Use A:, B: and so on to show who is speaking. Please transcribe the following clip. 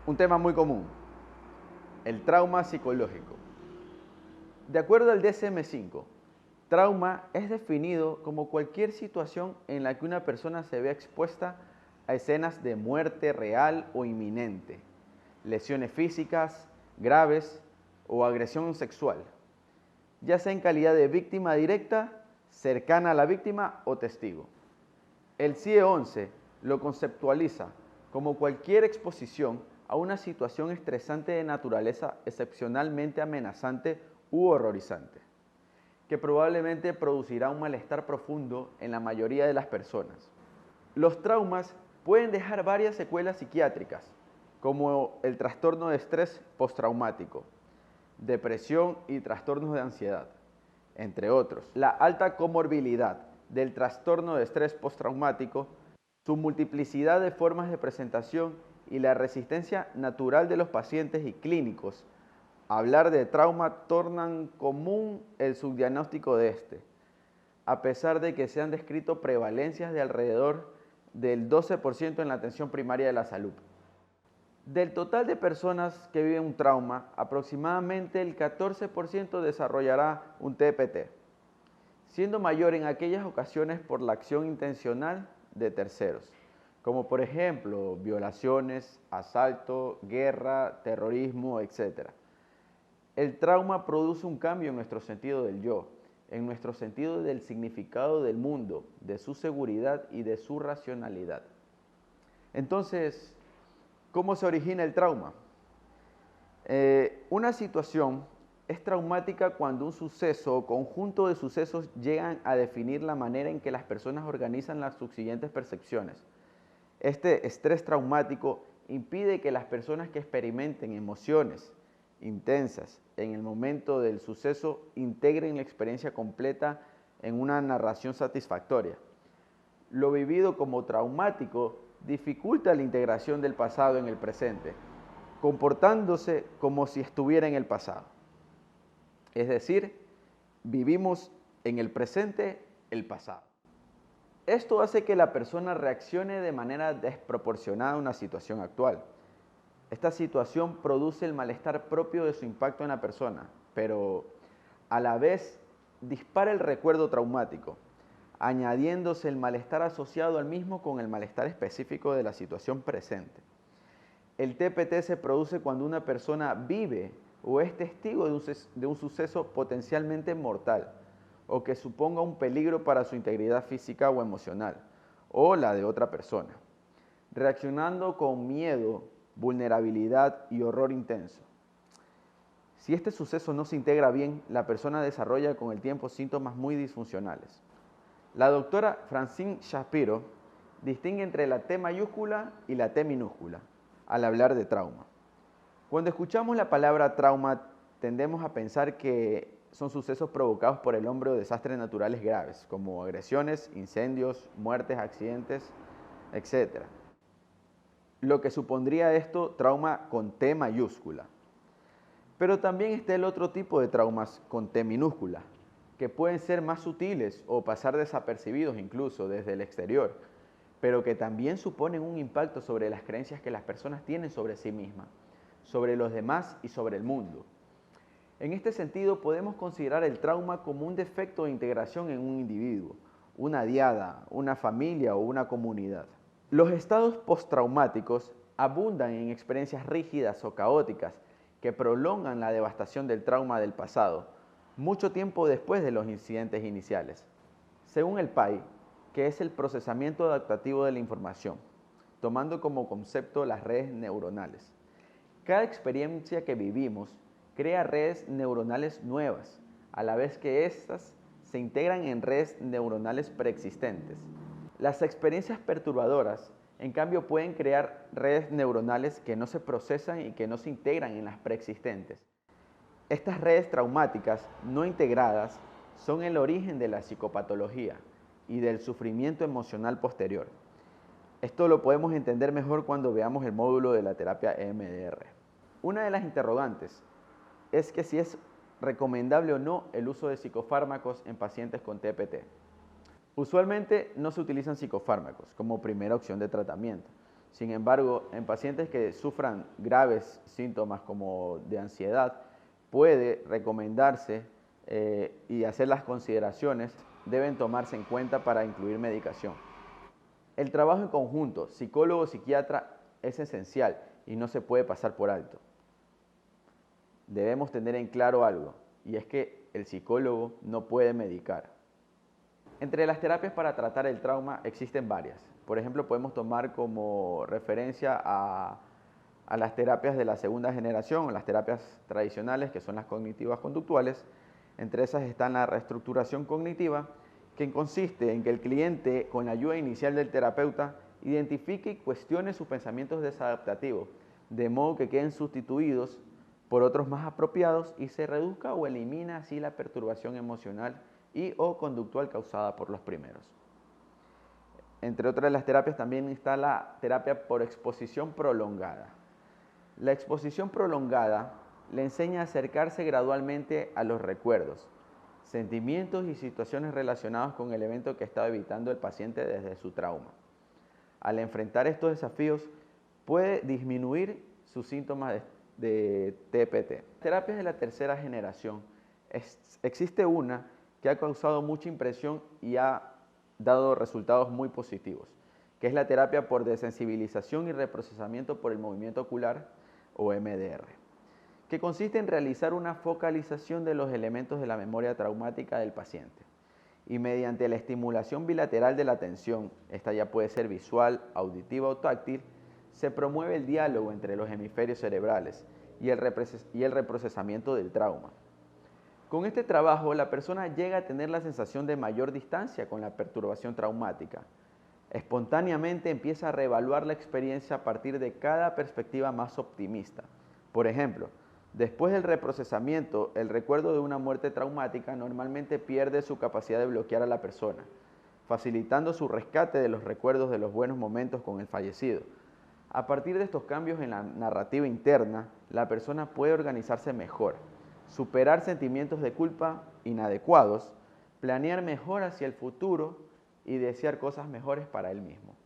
A: Un tema muy común, el trauma psicológico. De acuerdo al DSM-5, trauma es definido como cualquier situación en la que una persona se vea expuesta a escenas de muerte real o inminente, lesiones físicas graves o agresión sexual, ya sea en calidad de víctima directa, cercana a la víctima o testigo. El CIE-11 lo conceptualiza como cualquier exposición a una situación estresante de naturaleza excepcionalmente amenazante u horrorizante, que probablemente producirá un malestar profundo en la mayoría de las personas. Los traumas pueden dejar varias secuelas psiquiátricas, como el trastorno de estrés postraumático, depresión y trastornos de ansiedad, entre otros. La alta comorbilidad del trastorno de estrés postraumático, su multiplicidad de formas de presentación y la resistencia natural de los pacientes y clínicos a hablar de trauma tornan común el subdiagnóstico de este, a pesar de que se han descrito prevalencias de alrededor del 12% en la atención primaria de la salud. Del total de personas que viven un trauma, aproximadamente el 14% desarrollará un TPT, siendo mayor en aquellas ocasiones por la acción intencional de terceros, como por ejemplo violaciones, asalto, guerra, terrorismo, etc. El trauma produce un cambio en nuestro sentido del yo, en nuestro sentido del significado del mundo, de su seguridad y de su racionalidad. Entonces, ¿cómo se origina el trauma? Una situación es traumática cuando un suceso o conjunto de sucesos llegan a definir la manera en que las personas organizan las subsiguientes percepciones. Este estrés traumático impide que las personas que experimenten emociones intensas en el momento del suceso integren la experiencia completa en una narración satisfactoria. Lo vivido como traumático dificulta la integración del pasado en el presente, comportándose como si estuviera en el pasado. Es decir, vivimos en el presente el pasado. Esto hace que la persona reaccione de manera desproporcionada a una situación actual. Esta situación produce el malestar propio de su impacto en la persona, pero a la vez dispara el recuerdo traumático, añadiéndose el malestar asociado al mismo con el malestar específico de la situación presente. El TPT se produce cuando una persona vive o es testigo de un suceso potencialmente mortal o que suponga un peligro para su integridad física o emocional o la de otra persona, reaccionando con miedo, vulnerabilidad y horror intenso. Si este suceso no se integra bien, la persona desarrolla con el tiempo síntomas muy disfuncionales. La doctora Francine Shapiro distingue entre la T mayúscula y la T minúscula al hablar de trauma. Cuando escuchamos la palabra trauma, tendemos a pensar que son sucesos provocados por el hombre o desastres naturales graves, como agresiones, incendios, muertes, accidentes, etc. Lo que supondría esto trauma con T mayúscula. Pero también está el otro tipo de traumas con T minúscula, que pueden ser más sutiles o pasar desapercibidos incluso desde el exterior, pero que también suponen un impacto sobre las creencias que las personas tienen sobre sí mismas, sobre los demás y sobre el mundo. En este sentido, podemos considerar el trauma como un defecto de integración en un individuo, una diada, una familia o una comunidad. Los estados postraumáticos abundan en experiencias rígidas o caóticas que prolongan la devastación del trauma del pasado, mucho tiempo después de los incidentes iniciales. Según el PAI, que es el procesamiento adaptativo de la información, tomando como concepto las redes neuronales. Cada experiencia que vivimos crea redes neuronales nuevas, a la vez que éstas se integran en redes neuronales preexistentes. Las experiencias perturbadoras, en cambio, pueden crear redes neuronales que no se procesan y que no se integran en las preexistentes. Estas redes traumáticas no integradas son el origen de la psicopatología y del sufrimiento emocional posterior. Esto lo podemos entender mejor cuando veamos el módulo de la terapia EMDR. Una de las interrogantes es que si es recomendable o no el uso de psicofármacos en pacientes con TPT. Usualmente no se utilizan psicofármacos como primera opción de tratamiento, Sin embargo, en pacientes que sufran graves síntomas como de ansiedad, puede recomendarse y hacer las consideraciones deben tomarse en cuenta para incluir medicación. El trabajo en conjunto, psicólogo-psiquiatra, es esencial y no se puede pasar por alto. Debemos tener en claro algo, y es que el psicólogo no puede medicar. Entre las terapias para tratar el trauma existen varias. Por ejemplo, podemos tomar como referencia a las terapias de la segunda generación, o las terapias tradicionales, que son las cognitivas conductuales. Entre esas están la reestructuración cognitiva, que consiste en que el cliente, con la ayuda inicial del terapeuta, identifique y cuestione sus pensamientos desadaptativos, de modo que queden sustituidos por otros más apropiados y se reduzca o elimina así la perturbación emocional y o conductual causada por los primeros. Entre otras de las terapias también está la terapia por exposición prolongada. La exposición prolongada le enseña a acercarse gradualmente a los recuerdos, sentimientos y situaciones relacionados con el evento que estaba evitando el paciente desde su trauma. Al enfrentar estos desafíos, puede disminuir sus síntomas de TPT. Terapias de la tercera generación. Existe una que ha causado mucha impresión y ha dado resultados muy positivos, que es la terapia por desensibilización y reprocesamiento por el movimiento ocular, o MDR, que consiste en realizar una focalización de los elementos de la memoria traumática del paciente y mediante la estimulación bilateral de la atención, esta ya puede ser visual, auditiva o táctil, se promueve el diálogo entre los hemisferios cerebrales y el reprocesamiento del trauma. Con este trabajo, la persona llega a tener la sensación de mayor distancia con la perturbación traumática. Espontáneamente empieza a reevaluar la experiencia a partir de cada perspectiva más optimista. Por ejemplo, después del reprocesamiento, el recuerdo de una muerte traumática normalmente pierde su capacidad de bloquear a la persona, facilitando su rescate de los recuerdos de los buenos momentos con el fallecido. A partir de estos cambios en la narrativa interna, la persona puede organizarse mejor, superar sentimientos de culpa inadecuados, planear mejor hacia el futuro y desear cosas mejores para él mismo.